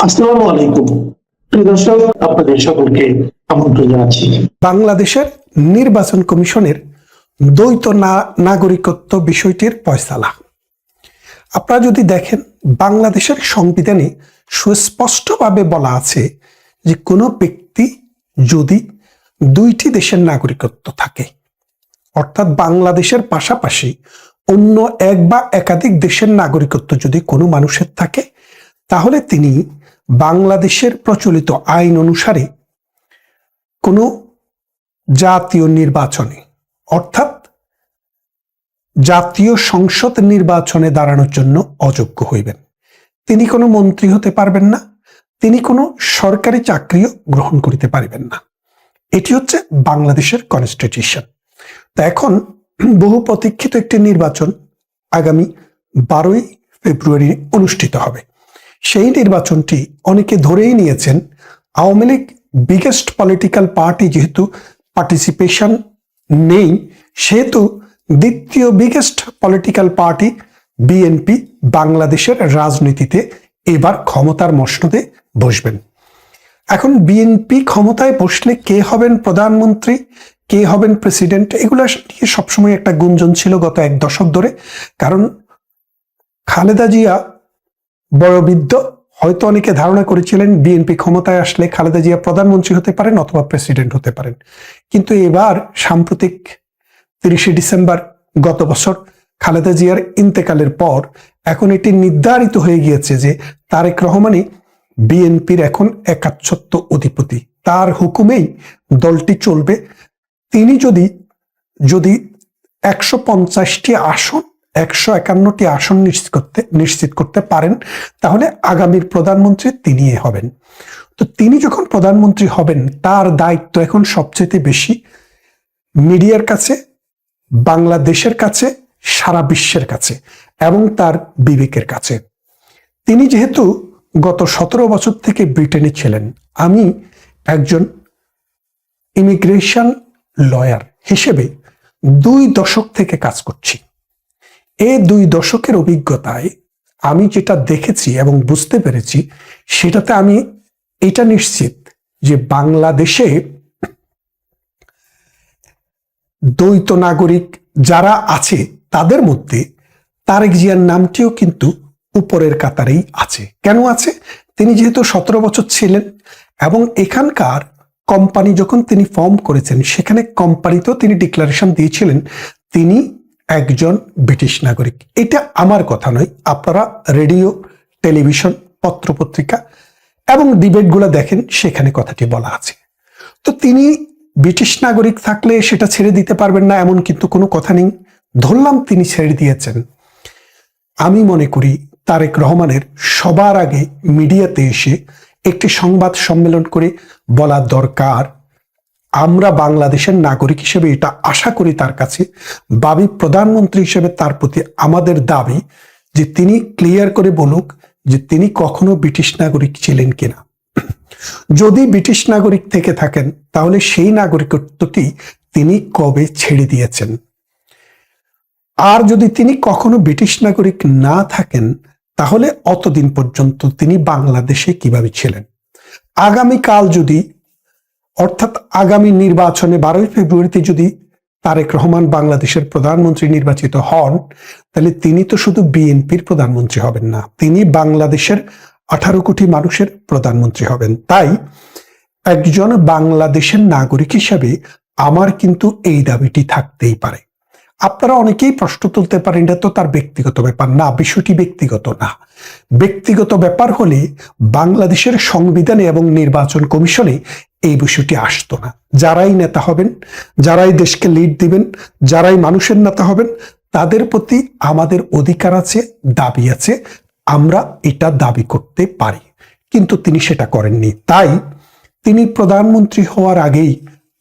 আসসালামু আলাইকুম প্রিয় দর্শক, আপনাদের সকলকে আমন্ত্রণ জানাচ্ছি। বাংলাদেশের নির্বাচন কমিশনের দ্বৈত নাগরিকত্ব বিষয়টির ফয়সালা। আপনারা যদি দেখেন, বাংলাদেশের সংবিধানে সুস্পষ্টভাবে বলা আছে যে কোনো ব্যক্তি যদি দুইটি দেশের নাগরিকত্ব থাকে, অর্থাৎ বাংলাদেশের পাশাপাশি অন্য এক বা একাধিক দেশের নাগরিকত্ব যদি কোনো মানুষের থাকে, তাহলে তিনি বাংলাদেশের প্রচলিত আইন অনুসারে কোনো জাতীয় নির্বাচনে, অর্থাৎ জাতীয় সংসদ নির্বাচনে দাঁড়ানোর জন্য অযোগ্য হইবেন। তিনি কোনো মন্ত্রী হতে পারবেন না, তিনি কোনো সরকারি চাকরিও গ্রহণ করিতে পারিবেন না। এটি হচ্ছে বাংলাদেশের কনস্টিটিউশন। তা এখন বহু প্রতীক্ষিত একটি নির্বাচন আগামী 12ই ফেব্রুয়ারি অনুষ্ঠিত হবে। সেই নির্বাচনটি অনেকে ধরেই নিয়েছেন Awami League biggest political party যেহেতু পার্টিসিপেশন নেই, সেহেতু দ্বিতীয় বিগেস্ট পলিটিক্যাল পার্টি বিএনপি বাংলাদেশের রাজনীতিতে এবার ক্ষমতার মসনদে বসবেন। এখন বিএনপি ক্ষমতায় বসলে কে হবেন প্রধানমন্ত্রী, কে হবেন প্রেসিডেন্ট, এগুলো নিয়ে সবসময় একটা গুঞ্জন ছিল গত এক দশক ধরে। কারণ খালেদা জিয়া বয়োবৃদ্ধ, হয়তো অনেকে ধারণা করেছিলেন বিএনপি ক্ষমতায় আসলে খালেদা জিয়া প্রধানমন্ত্রী হতে পারেন অথবা প্রেসিডেন্ট হতে পারেন। কিন্তু এবার সাম্প্রতিক 30শে ডিসেম্বর গত বছর খালেদা জিয়ার ইন্তেকালের পর এখন এটি নির্ধারিত হয়ে গিয়েছে যে তারেক রহমানই বিএনপির এখন একাচ্ছত্ব অধিপতি, তার হুকুমেই দলটি চলবে। তিনি যদি 150টি আসন 151টি আসন নিশ্চিত করতে পারেন, তাহলে আগামীর প্রধানমন্ত্রী তিনি হবেন। তো তিনি যখন প্রধানমন্ত্রী হবেন, তার দায়িত্ব এখন সবচেয়ে বেশি মিডিয়ার কাছে, বাংলাদেশের কাছে, সারা বিশ্বের কাছে এবং তার বিবেকের কাছে। তিনি যেহেতু গত 17 বছর থেকে ব্রিটেনে ছিলেন, আমি একজন ইমিগ্রেশন লয়ার হিসেবে 2 দশক থেকে কাজ করছি। এই 2 দশকের অভিজ্ঞতায় আমি যেটা দেখেছি এবং বুঝতে পেরেছি, সেটাতে আমি এটা নিশ্চিত যে বাংলাদেশে দ্বৈত নাগরিক যারা আছে তাদের মধ্যে তারেক জিয়ার নামটিও কিন্তু উপরের কাতারেই আছে। কেন আছে? তিনি যেহেতু 17 বছর ছিলেন এবং এখানকার কোম্পানি যখন তিনি ফর্ম করেছেন, সেখানে কোম্পানিতেও তিনি ডিক্লারেশন দিয়েছিলেন তিনি একজন ব্রিটিশ নাগরিক। এটা আমার কথা নয়, আপনারা রেডিও, টেলিভিশন, পত্রপত্রিকা এবং ডিবেটগুলো দেখেন, সেখানে কথাটি বলা আছে। তো তিনি ব্রিটিশ নাগরিক থাকলে সেটা ছেড়ে দিতে পারবেন না এমন কিন্তু কোনো কথা নেই। ধরলাম তিনি ছেড়ে দিয়েছেন, আমি মনে করি তারেক রহমানের সবার আগে মিডিয়াতে এসে একটি সংবাদ সম্মেলন করে বলা দরকার, আমরা বাংলাদেশের নাগরিক হিসেবে এটা আশা করি তার কাছে, ভাবি প্রধানমন্ত্রী হিসেবে তার প্রতি আমাদের দাবি যে তিনি ক্লিয়ার করে বলুক যে তিনি কখনো ব্রিটিশ নাগরিক ছিলেন কিনা। যদি ব্রিটিশ নাগরিক থেকে থাকেন, তাহলে সেই নাগরিকত্বটি তিনি কবে ছেড়ে দিয়েছেন। আর যদি তিনি কখনো ব্রিটিশ নাগরিক না থাকেন, তাহলে অতদিন পর্যন্ত তিনি বাংলাদেশে কিভাবে ছিলেন। আগামীকাল যদি, অর্থাৎ আগামী নির্বাচনে 12ই ফেব্রুয়ারিতে যদি তারেক রহমান বাংলাদেশের প্রধানমন্ত্রী নির্বাচিত হন, তাহলে তিনি তো শুধু বিএনপির প্রধানমন্ত্রী হবেন না, তিনি বাংলাদেশের 18 কোটি মানুষের প্রধানমন্ত্রী হবেন। তাই একজন বাংলাদেশের নাগরিক হিসাবে আমার কিন্তু এই দাবিটি থাকতেই পারে। আপনারা অনেকেই প্রশ্ন তুলতে পারেন, এটা তো তার ব্যক্তিগত ব্যাপার। না, বিষয়টি ব্যক্তিগত না। ব্যক্তিগত ব্যাপার হলে বাংলাদেশের সংবিধানে এবং নির্বাচন কমিশনে এই বিষয়টি আসতো না। যারাই নেতা হবেন, যারাই দেশকে লিড দিবেন, যারাই মানুষের নেতা হবেন, তাদের প্রতি আমাদের অধিকার আছে, দাবি আছে, আমরা এটা দাবি করতে পারি। কিন্তু তিনি সেটা করেননি। তাই তিনি প্রধানমন্ত্রী হওয়ার আগেই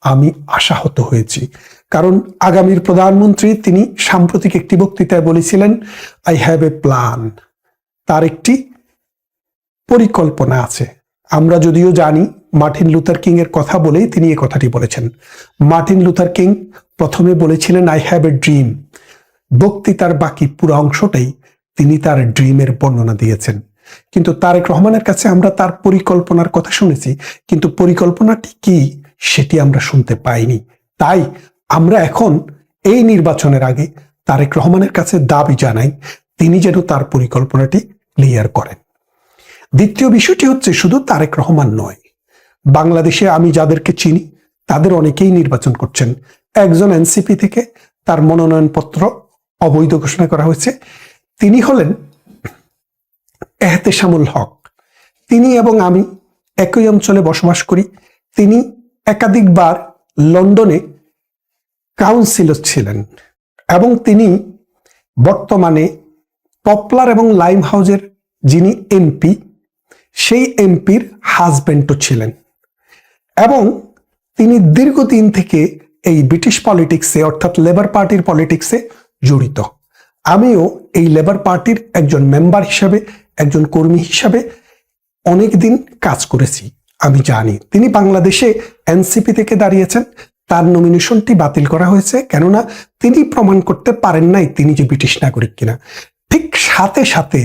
আমি আশাহত হয়েছি। কারণ আগামীর প্রধানমন্ত্রী তিনি সাম্প্রতিক একটি বক্তৃতায় বলেছিলেন, আই হ্যাভ এ প্ল্যান, তার একটি পরিকল্পনা আছে। আমরা যদিও জানি মার্টিন লুথার কিং এর কথা বলেই তিনি এই কথাটি বলেছেন। মার্টিন লুথার কিং প্রথমে বলেছিলেন আই হ্যাভ এ ড্রিম। বক্তৃতার বাকি পুরো অংশটাই তিনি তার ড্রিমের বর্ণনা দিয়েছেন। কিন্তু তারেক রহমানের কাছে আমরা তার পরিকল্পনার কথা শুনেছি, কিন্তু পরিকল্পনাটি কি সেটি আমরা শুনতে পাইনি। তাই আমরা এখন এই নির্বাচনের আগে তারেক রহমানের কাছে দাবি জানাই তিনি যেন তার পরিকল্পনাটি ক্লিয়ার করেন। দ্বিতীয় বিষয়টি হচ্ছে শুধু তারেক রহমান নয়, বাংলাদেশে আমি যাদেরকে চিনি তাদের অনেকেই নির্বাচন করছেন। একজন এনসিপি থেকে তার মনোনয়নপত্র অবৈধ ঘোষণা করা হয়েছে, তিনি হলেন এহতেশামুল হক। তিনি এবং আমি একই অঞ্চলে বসবাস করি। তিনি একাধিকবার লন্ডনে কাউন্সিলর ছিলেন এবং তিনি বর্তমানে পপলার এবং লাইম হাউজের যিনি এমপি, সেই এমপির হাজবেন্ডও ছিলেন এবং তিনি দীর্ঘদিন থেকে এই ব্রিটিশ পলিটিক্সে অর্থাৎ লেবার পার্টির পলিটিক্সে জড়িত। আমিও এই লেবার পার্টির একজন মেম্বার হিসাবে, একজন কর্মী হিসাবে অনেকদিন কাজ করেছি। আমি জানি তিনি বাংলাদেশে এনসিপি থেকে দাঁড়িয়েছেন, তার নমিনেশনটি বাতিল করা হয়েছে কেননা তিনি প্রমাণ করতে পারেন নাই তিনি যে ব্রিটিশ নাগরিক কিনা। ঠিক সাথে সাথে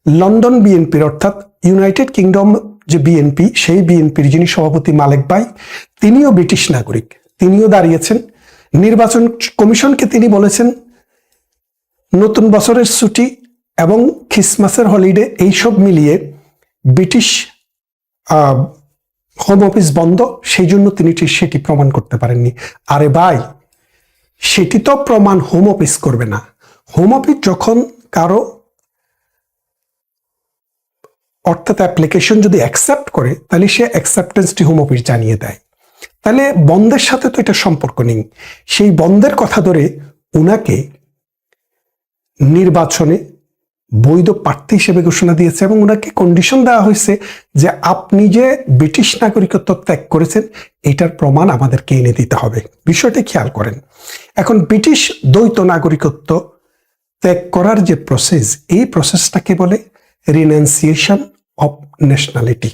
লন্ডন বিএনপির অর্থাৎ ইউনাইটেড কিংডম যে বিএনপি, সেই বিএনপির যিনি সভাপতি মালেক ভাই, তিনিও ব্রিটিশ নাগরিক, তিনিও দাঁড়িয়েছেন। নির্বাচন কমিশনকে তিনি বলেছেন নতুন বছরের ছুটি এবং খ্রিসমাসের হলিডে এইসব মিলিয়ে ব্রিটিশ হোম অফিস বন্ধ, সেই জন্য তিনি সেটি প্রমাণ করতে পারেননি। আরে ভাই, সেটি তো প্রমাণ হোম অফিস করবে না। হোম অফিস যখন কারো অর্থাৎ অ্যাপ্লিকেশন যদি অ্যাকসেপ্ট করে, তাহলে সে অ্যাকসেপ্টেন্সটি হোম অফিস জানিয়ে দেয়। তাহলে বন্ধের সাথে তো এটা সম্পর্ক নেই। সেই বন্ধের কথা ধরে উনাকে নির্বাচনে বৈধ প্রার্থী হিসেবে ঘোষণা দিয়েছে এবং ওনাকে কন্ডিশন দেওয়া হয়েছে যে আপনি যে ব্রিটিশ নাগরিকত্ব ত্যাগ করেছেন এটার প্রমাণ আমাদেরকে এনে দিতে হবে। বিষয়টা খেয়াল করেন। এখন ব্রিটিশ দ্বৈত নাগরিকত্ব ত্যাগ করার যে প্রসেস, এই প্রসেসটাকে বলে রিনাউন্সিয়েশন অফ ন্যাশনালিটি,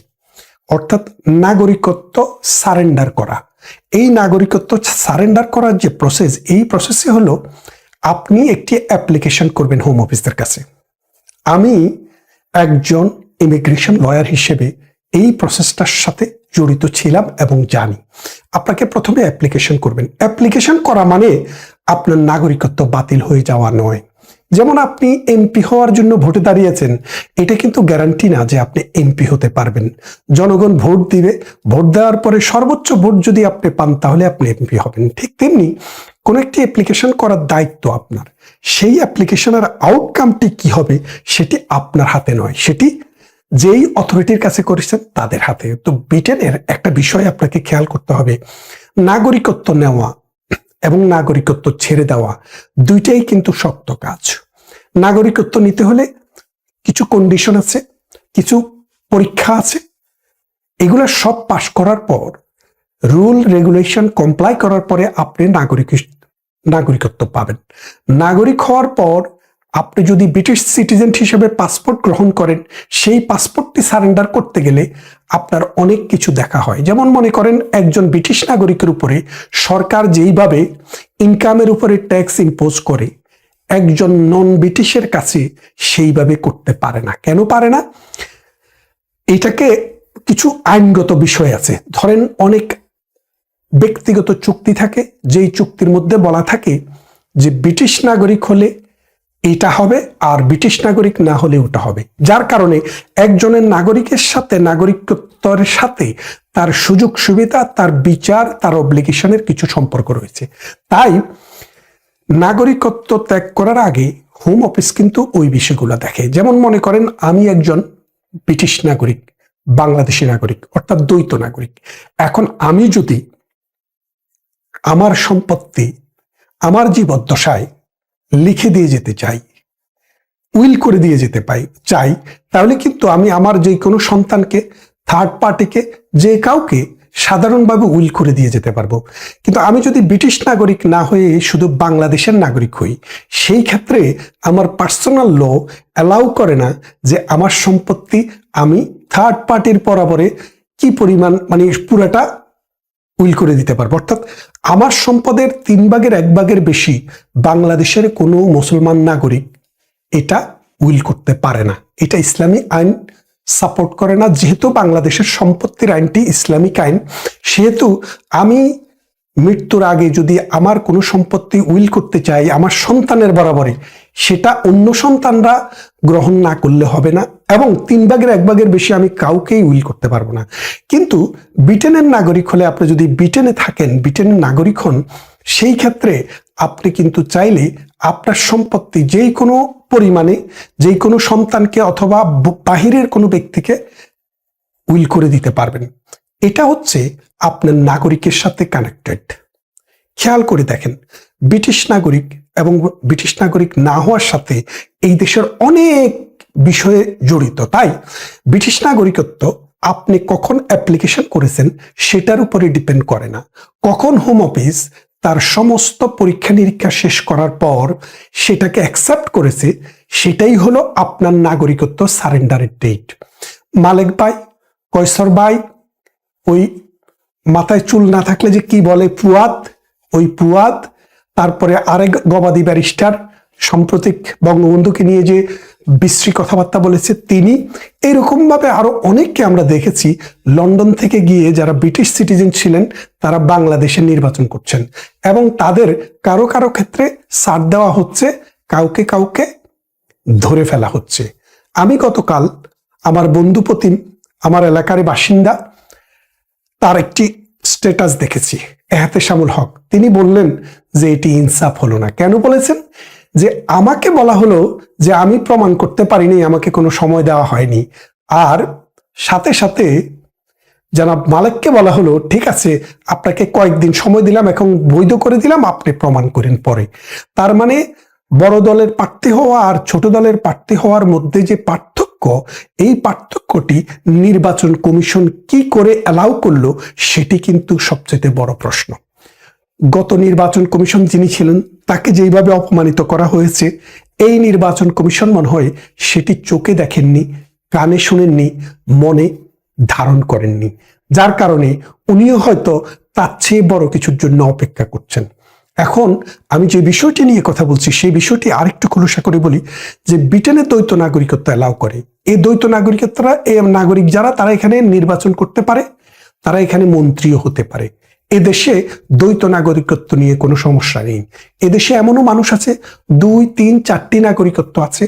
অর্থাৎ নাগরিকত্ব সারেন্ডার করা। এই নাগরিকত্ব সারেন্ডার করার যে প্রসেস, এই প্রসেসে হলো আপনি একটি অ্যাপ্লিকেশন করবেন হোম অফিসের কাছে। আমি একজন ইমিগ্রেশন লয়ার হিসেবে এই প্রসেসটার সাথে জড়িত ছিলাম এবং জানি। আপনাকে প্রথমে অ্যাপ্লিকেশন করবেন। অ্যাপ্লিকেশন করা মানে আপনার নাগরিকত্ব বাতিল হয়ে যাওয়া নয়। যেমন আপনি এমপি হওয়ার জন্য ভোটে দাঁড়িয়েছেন, এটা কিন্তু গ্যারান্টি না যে আপনি এমপি হতে পারবেন। জনগণ ভোট দিবে, ভোট দেওয়ার পরে সর্বোচ্চ ভোট যদি আপনি পান তাহলে আপনি এমপি হবেন। ঠিক তেমনি কোন একটি অ্যাপ্লিকেশন করার দায়িত্ব আপনার। সেই অ্যাপ্লিকেশনের আউটকামটি কি হবে সেটি আপনার হাতে নয়, সেটি যেই অথরিটির কাছে করেছেন তাদের হাতে। তো ব্রিটেনের একটা বিষয় আপনাকে খেয়াল করতে হবে, নাগরিকত্ব নেওয়া এবং নাগরিকত্ব ছেড়ে দেওয়া দুইটাই কিন্তু শক্ত কাজ। নাগরিকত্ব নিতে হলে কিছু কন্ডিশন আছে, কিছু পরীক্ষা আছে, এগুলো সব পাশ করার পর, রুল রেগুলেশন কমপ্লাই করার পরে আপনি নাগরিকত্ব পাবেন। নাগরিক হওয়ার পর আপনি যদি ব্রিটিশ সিটিজেন হিসেবে পাসপোর্ট গ্রহণ করেন, সেই পাসপোর্টটি সারেন্ডার করতে গেলে আপনার অনেক কিছু দেখা হয়। যেমন মনে করেন একজন ব্রিটিশ নাগরিকের উপরে সরকার যেইভাবে ইনকামের উপরে ট্যাক্স ইম্পোজ করে, একজন নন ব্রিটিশের কাছে সেইভাবে করতে পারে না। কেন পারে না? এটাকে কিছু আইনগত বিষয় আছে। ধরেন অনেক ব্যক্তিগত চুক্তি থাকে, যেই চুক্তির মধ্যে বলা থাকে যে ব্রিটিশ নাগরিক হলে এটা হবে আর ব্রিটিশ নাগরিক না হলে ওটা হবে। যার কারণে একজনের নাগরিকের সাথে, নাগরিকত্বের সাথে তার সুযোগ সুবিধা, তার বিচার, তার অব্লিগেশনের কিছু সম্পর্ক রয়েছে। তাই নাগরিকত্ব ত্যাগ করার আগে হোম অফিস কিন্তু ওই বিষয়গুলো দেখে। যেমন মনে করেন আমি একজন ব্রিটিশ নাগরিক, বাংলাদেশি নাগরিক, অর্থাৎ দ্বৈত নাগরিক। এখন আমি যদি আমার সম্পত্তি আমার জীবদ্দশায় লিখে দিয়ে যেতে চাই, উইল করে দিয়ে যেতে চাই, তাহলে কিন্তু আমি আমার যে কোনো সন্তানকে, থার্ড পার্টিকে, যে কাউকে সাধারণভাবে উইল করে দিয়ে যেতে পারবো। কিন্তু আমি যদি ব্রিটিশ নাগরিক না হয়ে শুধু বাংলাদেশের নাগরিক হই, সেই ক্ষেত্রে আমার পার্সোনাল ল অ্যালাউ করে না যে আমার সম্পত্তি আমি থার্ড পার্টির বরাবরে কি পরিমাণ, মানে পুরাটা উইল করে দিতে পারবো। অর্থাৎ আমার সম্পদের 3 ভাগের 1 ভাগের বেশি বাংলাদেশের কোনো মুসলমান নাগরিক এটা উইল করতে পারে না। এটা ইসলামী আইন সাপোর্ট করে না। যেহেতু বাংলাদেশের সম্পত্তির আইনটি ইসলামিক আইন, সেহেতু আমি মৃত্যুর আগে যদি আমার কোনো সম্পত্তি উইল করতে চাই আমার সন্তানের বরাবরই, সেটা অন্য সন্তানরা গ্রহণ না করলে হবে না, এবং 1/3 বেশি আমি কাউকেই উইল করতে পারবো না। কিন্তু ব্রিটেনের নাগরিক হলে, আপনি যদি ব্রিটেনে থাকেন, ব্রিটেনের নাগরিক হন, সেই ক্ষেত্রে আপনি কিন্তু চাইলে আপনার সম্পত্তি যেই কোনো পরিমাণে যেই কোনো সন্তানকে অথবা বাহিরের কোনো ব্যক্তিকে উইল করে দিতে পারবেন। এটা হচ্ছে আপনার নাগরিকের সাথে কানেক্টেড। খেয়াল করে দেখেন, ব্রিটিশ নাগরিক এবং ব্রিটিশ নাগরিক না হওয়ার সাথে এই দেশের অনেক বিষয়ে জড়িত। তাই ব্রিটিশ নাগরিকত্ব আপনি কখন অ্যাপ্লিকেশন করেছেন সেটার উপরে ডিপেন্ড করে না। কখন হোম অফিস তার সমস্ত পরীক্ষা নিরীক্ষা শেষ করার পর সেটাকে অ্যাকসেপ্ট করেছে, সেটাই হলো আপনার নাগরিকত্ব সারেন্ডারের ডেট। মালেক ভাই, কয়সর ভাই, ওই মাথায় চুল না থাকলে যে কি বলে ফুয়াদ, ওই ফুয়াদ, তারপরে আরেক গবাদি ব্যারিস্টার সাম্প্রতিক বঙ্গবন্ধুকে নিয়ে যে বিশ্রী কথাবার্তা বলেছে তিনি, এরকম ভাবে আরো অনেককে আমরা দেখেছি লন্ডন থেকে গিয়ে যারা ব্রিটিশ সিটিজেন ছিলেন তারা বাংলাদেশে নির্বাচন করছেন, এবং তাদের কারো কারো ক্ষেত্রে ছাড় দেওয়া হচ্ছে, কাউকে কাউকে ধরে ফেলা হচ্ছে। আমি গতকাল আমার বন্ধু প্রতিম, আমার এলাকার বাসিন্দা, তার একটি স্ট্যাটাস দেখেছি, এহতেশামুল হক। তিনি বললেন যে এটি ইনসাফ হলো না। কেন বলেছেন? যে আমাকে বলা হলো যে আমি প্রমাণ করতে পারিনি, আমাকে কোনো সময় দেওয়া হয়নি, আর সাথে সাথে জনাব মালেককে বলা হলো ঠিক আছে আপনাকে কয়েকদিন সময় দিলাম, এখন বৈধ করে দিলাম, আপনি প্রমাণ করেন পরে। তার মানে বড় দলের প্রার্থী হওয়া আর ছোট দলের প্রার্থী হওয়ার মধ্যে যে পার্থক্য, এই পার্থক্যটি নির্বাচন কমিশন কি করে অ্যালাউ করলো সেটি কিন্তু সবচেয়ে বড় প্রশ্ন। গত নির্বাচন কমিশন যিনি ছিলেন তাকে যেইভাবে অপমানিত করা হয়েছে, এই নির্বাচন কমিশন মনে হয় সেটি চোখে দেখেননি, কানে শুনেননি, মনে ধারণ করেননি, যার কারণে উনিও হয়তো তার চেয়ে বড় কিছুর জন্য অপেক্ষা করছেন। এখন আমি যে বিষয়টি নিয়ে কথা বলছি সেই বিষয়টি আরেকটু খোলসা করে বলি, যে ব্রিটেনে দ্বৈত নাগরিকত্ব অ্যালাউ করে। এই দ্বৈত নাগরিকত্বরা, এই নাগরিক যারা, তারা এখানে নির্বাচন করতে পারে, তারা এখানে মন্ত্রীও হতে পারে। এদেশে দ্বৈত নাগরিকত্ব নিয়ে কোনো সমস্যা নেই। এদেশে এমনও মানুষ আছে 2, 3, 4টি নাগরিকত্ব আছে।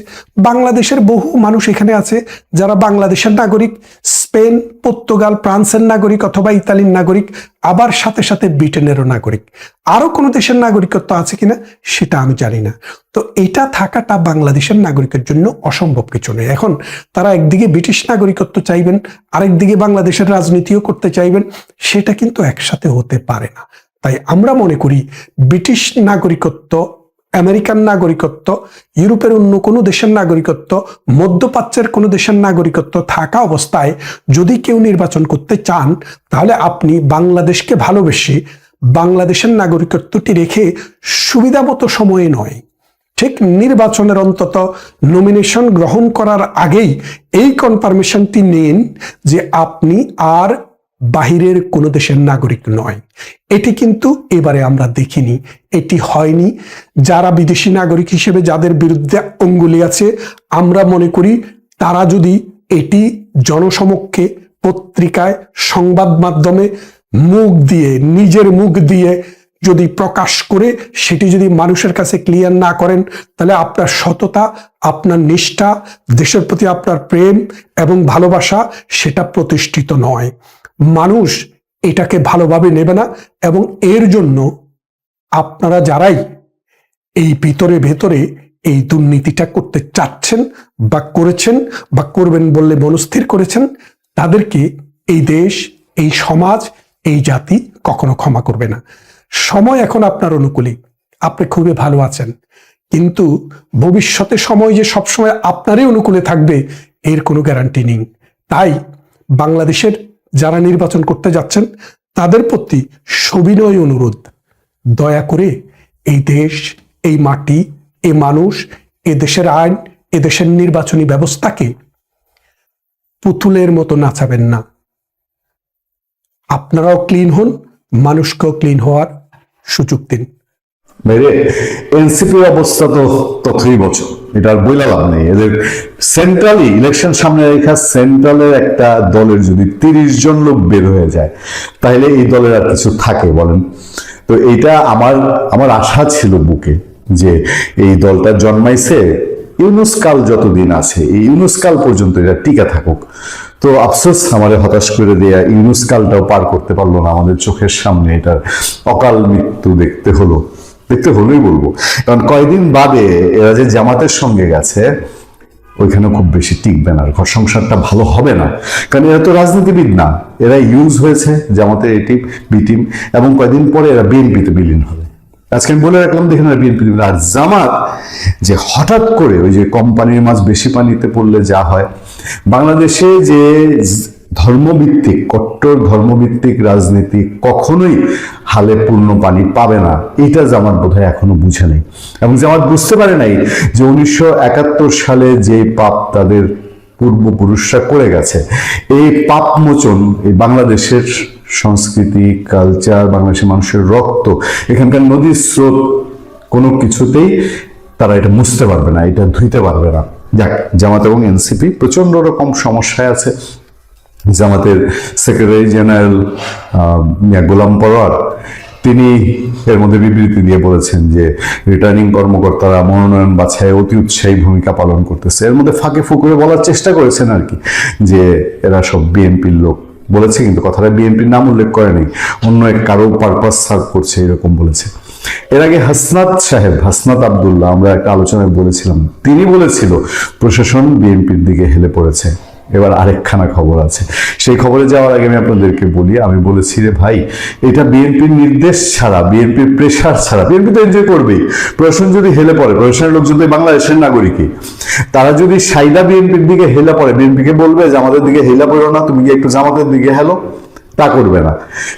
বাংলাদেশের বহু মানুষ এখানে আছে যারা বাংলাদেশের নাগরিক, স্পেন, পর্তুগাল, ফ্রান্সের নাগরিক অথবা ইতালির নাগরিক, আবার সাথে সাথে ব্রিটেনেরও নাগরিক। আরো কোনো দেশের নাগরিকত্ব আছে কিনা সেটা আমি জানি না। তো এটা থাকাটা বাংলাদেশের নাগরিকের জন্য অসম্ভব কিছু নেই। এখন তারা একদিকে ব্রিটিশ নাগরিকত্ব চাইবেন, আরেকদিকে বাংলাদেশের রাজনীতিও করতে চাইবেন, সেটা কিন্তু একসাথে হতে পারে না। তাই আমরা মনে করি ব্রিটিশ নাগরিকত্ব, আমেরিকান নাগরিকত্ব, ইউরোপের অন্য কোনো দেশের নাগরিকত্ব, মধ্যপ্রাচ্যের কোনো দেশের নাগরিকত্ব থাকা অবস্থায় যদি কেউ নির্বাচন করতে চান, তাহলে আপনি বাংলাদেশকে ভালোবেসে বাংলাদেশের নাগরিকত্বটি রেখে সুবিধা মতো সময়ে নয়, ঠিক নির্বাচনের অন্তত নমিনেশন গ্রহণ করার আগেই এই কনফার্মেশনটি নিন যে আপনি আর বাহিরের কোনো দেশের নাগরিক নয়। এটি কিন্তু এবারে আমরা দেখিনি, এটি হয়নি। যারা বিদেশি নাগরিক হিসেবে যাদের বিরুদ্ধে অঙ্গুলি আছে, আমরা মনে করি তারা যদি এটি জনসমক্ষে, পত্রিকায়, সংবাদ মাধ্যমে মুখ দিয়ে, নিজের মুখ দিয়ে যদি প্রকাশ করে সেটি যদি মানুষের কাছে ক্লিয়ার না করেন, তাহলে আপনার সততা, আপনার নিষ্ঠা, দেশের প্রতি আপনার প্রেম এবং ভালোবাসা সেটা প্রতিষ্ঠিত নয়। মানুষ এটাকে ভালোভাবে নেবে না, এবং এর জন্য আপনারা যারাই এই ভিতরে ভেতরে এই দুর্নীতিটা করতে চাচ্ছেন বা করেছেন বা করবেন বললে মনস্থির করেছেন, তাদেরকে এই দেশ, এই সমাজ, এই জাতি কখনো ক্ষমা করবে না। সময় এখন আপনার অনুকূলে, আপনি খুবই ভালো আছেন, কিন্তু ভবিষ্যতে সময় যে সবসময় আপনারই অনুকূলে থাকবে এর কোনো গ্যারান্টি নেই। তাই বাংলাদেশের যারা নির্বাচন করতে যাচ্ছেন তাদের প্রতি সবিনয় অনুরোধ, দয়া করে এই দেশ, এই মাটি, এই মানুষ, এ দেশের আইন, এ দেশের নির্বাচনী ব্যবস্থাকে পুতুলের মতো নাচাবেন না। আপনারাও ক্লিন হন, মানুষকেও ক্লিন হওয়ার সুযোগ দিন। এনসিপির অবস্থা তো তথৈবচ। এটা আর বইলা লাভ নেই। এদের সেন্ট্রালি ইলেকশন সামনে রেখা সেন্ট্রালের একটা দলের যদি 30 জন লোক বের হয়ে যায়, তাহলে এই দলের আর কিছু থাকে বলেন? তো এইটা আমার আশা ছিল বুকে, যে এই দলটা জন্মাইছে ইউনুস কাল যতদিন আছে, এই ইউনুস কাল পর্যন্ত এটা টিকা থাকুক। তো আফসোস, আমাদের হতাশ করে দেয়া ইউনুস কালটাও পার করতে পারলো না, আমাদের চোখের সামনে এটার অকাল মৃত্যু দেখতে হলোই বলবো। কারণ কয়দিন বাদে এরা যে জামাতের সঙ্গে গেছে, ওইখানে খুব বেশি টিকবে না, ঘর সংসারটা ভালো হবে না। কারণ এরা তো রাজনীতিবিদ না, এরা ইউজ হয়েছে জামাতের এই টিম বি টিম, এবং কয়দিন পরে এরা বিএনপিতে বিলীন হবে। আজকে আমি বলে রাখলাম, দেখেন বিএনপি। আর জামাত যে হঠাৎ করে ওই যে কোম্পানির মাছ বেশি পানিতে পড়লে যা হয়, বাংলাদেশে যে ধর্মভিত্তিক, কট্টর ধর্মভিত্তিক রাজনীতি কখনোই হালে পূর্ণ পানি পাবে না, এটা জামাত বোধহয় এখনো বুঝে নেই। এবং জামাত বুঝতে পারে নাই যে 1971 সালে যে পাপ তাদের পূর্বপুরুষরা করে গেছে, এই পাপ মোচন, এই বাংলাদেশের সংস্কৃতি, কালচার, বাংলাদেশের মানুষের রক্ত, এখানকার নদীর স্রোত, কোনো কিছুতেই তারা এটা মুছতে পারবে না, এটা ধুইতে পারবে না। যাক, জামাত এবং এনসিপি প্রচন্ড রকম সমস্যায় আছে। জামাতের সেক্রেটারি জেনারেল গোলাম পরোয়ার, তিনি এর মধ্যে বিবৃতি দিয়ে বলেছেন যে রিটার্নিং কর্মকর্তারা মনোনয়ন বাছাই অতি উৎসাহী ভূমিকা পালন করতেছে। এর মধ্যে ফাঁকে ফুঁকে বলার চেষ্টা করেছেন আর কি, যে এরা সব বিএনপির লোক বলেছে, কিন্তু কথাটা বিএনপির নাম উল্লেখ করেনি, অন্য এক কারো পারপাস সার্ভ করছে এরকম বলেছে। এর আগে হাসনাত আব্দুল্লাহ, আমরা একটা আলোচনায় বলেছিলাম, তিনি বলেছিল প্রশাসন বিএনপির দিকে হেলে পড়েছে। এবার আরেকখানা খবর আছে, সেই খবরে যাওয়ার আগে আমি আপনাদেরকে বলি, আমি বলেছি রে ভাই, এটা বিএনপির নির্দেশ ছাড়া, বিএনপির প্রেশার ছাড়া, বিএনপি তো এনজয় করবেই। প্রশাসন যদি হেলে পড়ে, প্রশাসনের লোক যদি বাংলাদেশের নাগরিকই, তারা যদি সাইদা বিএনপির দিকে হেলে পড়ে, বিএনপিকে বলবে যে আমাদের দিকে হেলা পড়ো না, তুমি একটু জামাতের দিকে হেলো, তা করবে না।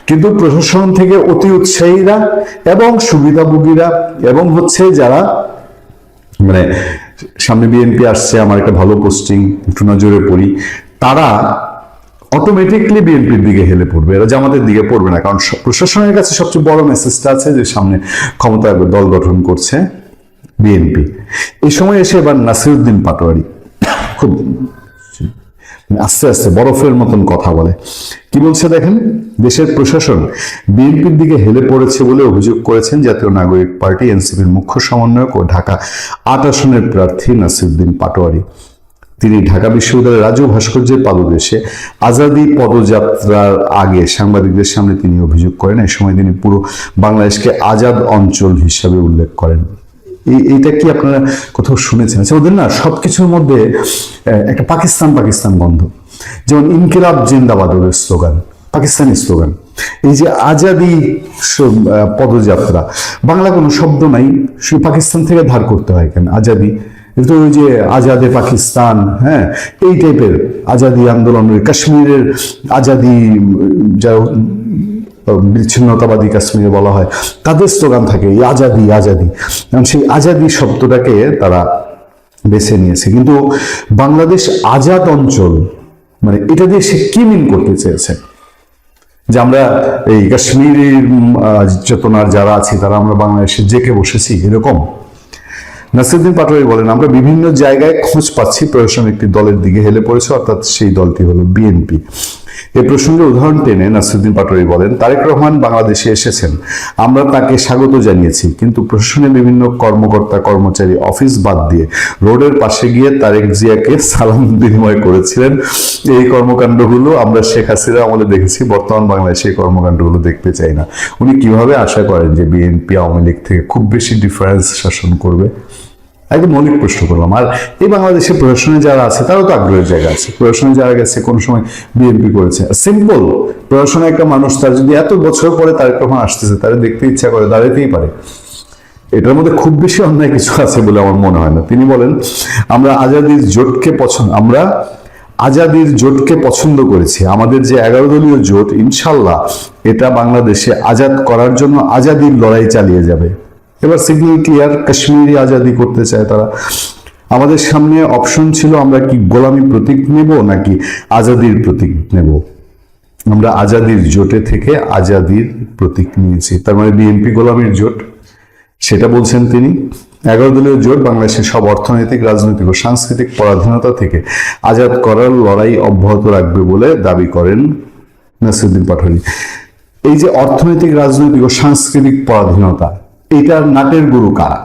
কিন্তু প্রশাসন থেকে অতি উৎসাহীরা এবং সুবিধাভোগীরা এবং যারা মানে সামনে বিএনপি আসছে, আমার একটা ভালো পোস্টিং, একটু নজরে পড়ি, তারা অটোমেটিকলি বিএনপির দিকে হেলে পড়বে, এরা জামাতের দিকে পড়বে না। কারণ প্রশাসনের কাছে সবচেয়ে বড় মেসেজটা আছে যে সামনে ক্ষমতায় দল গঠন করছে বিএনপি। এই সময় এসে এবার নাসিরউদ্দিন পাটোয়ারি খুব আস্তে আস্তে বরফের মতন কথা বলে। কি বলছে দেখেন, দেশের প্রশাসন বিএনপির দিকে হেলে পড়েছে বলে অভিযোগ করেছেন জাতীয় নাগরিক পার্টি এনসিপির মুখ্য সমন্বয়ক ও ঢাকা 8 আসনের প্রার্থী নাসিরউদ্দিন পাটোয়ারি। তিনি ঢাকা বিশ্ববিদ্যালয়ের রাজু ভাস্কর্যের পাদদেশে আজাদী পদযাত্রার আগে সাংবাদিকদের সামনে তিনি অভিযোগ করেন। এই সময় তিনি পুরো বাংলাদেশকে আজাদ অঞ্চল হিসাবে উল্লেখ করেন। এইটা কি আপনারা কোথাও শুনেছেন? আচ্ছা, ওদের না সবকিছুর মধ্যে একটা পাকিস্তান গন্ধ। যেমন ইনকিলাব জিন্দাবাদ ওদের স্লোগান, পাকিস্তানি স্লোগান। এই যে আজাদি পদযাত্রা, বাংলা কোনো শব্দ নাই, শুধু পাকিস্তান থেকে ধার করতে হয় কেন আজাদি? কিন্তু ওই যে আজাদে পাকিস্তান, হ্যাঁ, এই টাইপের আজাদি আন্দোলন, কাশ্মীরের আজাদি, যা বিচ্ছিন্নতাবাদী কাশ্মীরে বলা হয়, তাদের স্লোগান থাকে আজাদি। কারণ সেই আজাদি শব্দটাকে তারা বেছে নিয়েছে। কিন্তু বাংলাদেশ আজাদ অঞ্চল, মানে এটা দিয়ে সে কি মিন করতে চেয়েছে? যে আমরা এই কাশ্মীরের চেতনার যারা আছি তারা আমরা বাংলাদেশে জেকে বসেছি, এরকম? নাসিরউদ্দিন পাটোয়ারি বলেন, আমরা বিভিন্ন জায়গায় খোঁজ পাচ্ছি প্রশাসন একটি দলের দিকে হেলে পড়েছে, অর্থাৎ সেই দলটি হলো বিএনপি। এ প্রসঙ্গে উদাহরণ টেনে নাসিরউদ্দিন পাটোয়ারি বলেন, তারেক রহমান বাংলাদেশে এসেছেন, আমরা তাকে স্বাগত জানিয়েছি, কিন্তু প্রশাসনের বিভিন্ন কর্মকর্তা কর্মচারী অফিস বাদ দিয়ে রোডের পাশে গিয়ে তারেক জিয়াকে সালাম বিনিময় করেছিলেন। এই কর্মকাণ্ডগুলো আমরা শেখ হাসিনা আমলে দেখেছি, বর্তমান বাংলাদেশে এই কর্মকাণ্ডগুলো দেখতে চাই না। উনি কিভাবে আশা করেন যে বিএনপি আওয়ামী লীগ থেকে খুব বেশি ডিফারেন্স শাসন করবে? একদম মৌলিক প্রশ্ন করলাম। আর এই বাংলাদেশের প্রশাসনে যারা আছে তারও তো আগ্রহের জায়গা আছে। প্রশাসনে যারা গেছে কোনো সময় বিএনপি করেছে, সিম্পল। প্রশাসনে একটা মানুষ, তার যদি এত বছর পরে তারেক রহমান আসতেছে, তারা দেখতে ইচ্ছা করে, দাঁড়াতেই পারে। এটার মধ্যে খুব বেশি অন্যায় কিছু আছে বলে আমার মনে হয় না। তিনি বলেন, আমরা আজাদির জোটকে পছন্দ করেছি। আমাদের যে 11 দলীয় জোট, ইনশাল্লাহ এটা বাংলাদেশে আজাদ করার জন্য আজাদির লড়াই চালিয়ে যাবে। এবার সিগন্যাল ক্লিয়ার, কাশ্মীরি আজাদি করতে চায় তারা। আমাদের সামনে অপশন ছিল, আমরা কি গোলামি প্রতীক নেব নাকি আজাদির প্রতীক নেব। আমরা আজাদির জোটে থেকে আজাদির প্রতীক নিয়েছি। তার মানে বিএনপি গোলামির জোট, সেটা বলছেন তিনি। 11 দলীয় জোট বাংলাদেশের সব অর্থনৈতিক, রাজনৈতিক ও সাংস্কৃতিক পরাধীনতা থেকে আজাদ করার লড়াই অব্যাহত রাখবে বলে দাবি করেন নাসিরউদ্দিন পাটোয়ারী। এই যে অর্থনৈতিক, রাজনৈতিক ও সাংস্কৃতিক পরাধীনতা, এটার নাটের গুরু কারা?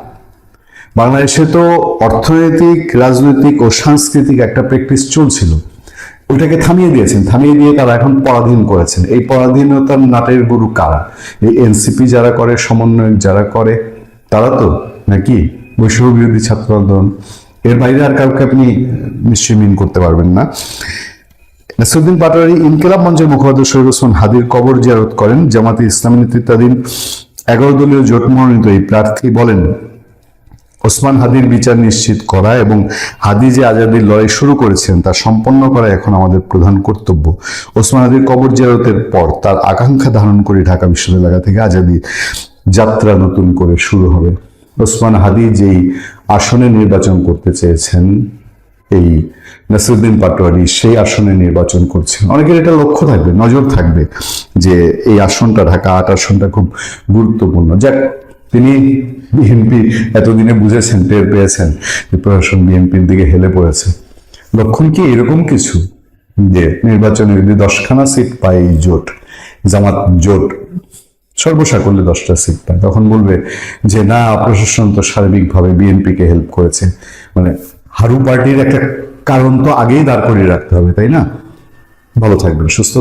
বাংলাদেশে তো অর্থনৈতিক, রাজনৈতিক ও সাংস্কৃতিক একটা প্র্যাকটিস চলছিল, ওইটাকে থামিয়ে দিয়েছেন। থামিয়ে দিয়ে তারা এখন পরাধীন করেছেন। এই পরাধীনতার নাটের গুরু কারা? এই এনসিপি যারা করে, সমন্বয়ক যারা করে, তারা তো নাকি বৈষম্য বিরোধী ছাত্র আন্দোলন? এর বাইরে আর কাউকে আপনি নিশ্চয়ই মিন করতে পারবেন না। নাসিরউদ্দিন পাটোয়ারী ইনকিলাব মঞ্চের মুখপাত্র শহীদ ওসমান হাদির কবর জিয়ারত করেন। জামাতে ইসলামী নেতৃত্বাধীন 11 দলীয় জোট মনোনীত এই প্রার্থী বলেন, ওসমান হাদির বিচার নিশ্চিত করা এবং হাদি যে আজাদির লড়াই শুরু করেছেন তা সম্পন্ন করা এখন আমাদের প্রধান কর্তব্য। ওসমান হাদির কবর জিয়ারতের পর তার আকাঙ্ক্ষা ধারণ করে ঢাকা বিশ্ববিদ্যালয় এলাকা থেকে আজাদি যাত্রা নতুন করে শুরু হবে। ওসমান হাদি যেই আসনে নির্বাচন করতে চেয়েছেন, এই নাসিরউদ্দিন পাটোয়ারী সেই আসনে নির্বাচন করছেন। অনেকের এটা লক্ষ্য থাকবে, নজর থাকবে যে এই আসনটা, ঢাকা 8 আসনটা খুব গুরুত্বপূর্ণ। যাক, তিনি বিএনপি এতদিনে বুঝেছেন, টের পেয়েছেন যে প্রশাসন বিএনপির দিকে হেলে পড়েছে। লক্ষণ কি এরকম কিছু যে নির্বাচনে যদি 10খানা সিট পায় এই জোট, জামাত জোট সর্বসাকল্যে 10টা সিট পায়, তখন বলবে যে না, প্রশাসন তো সার্বিকভাবে বিএনপিকে হেল্প করেছে। মানে হারু পার্টির একটা কারণ তো আগেই দাঁড় করিয়ে রাখতে হবে, তাই না? ভালো থাকবেন, সুস্থ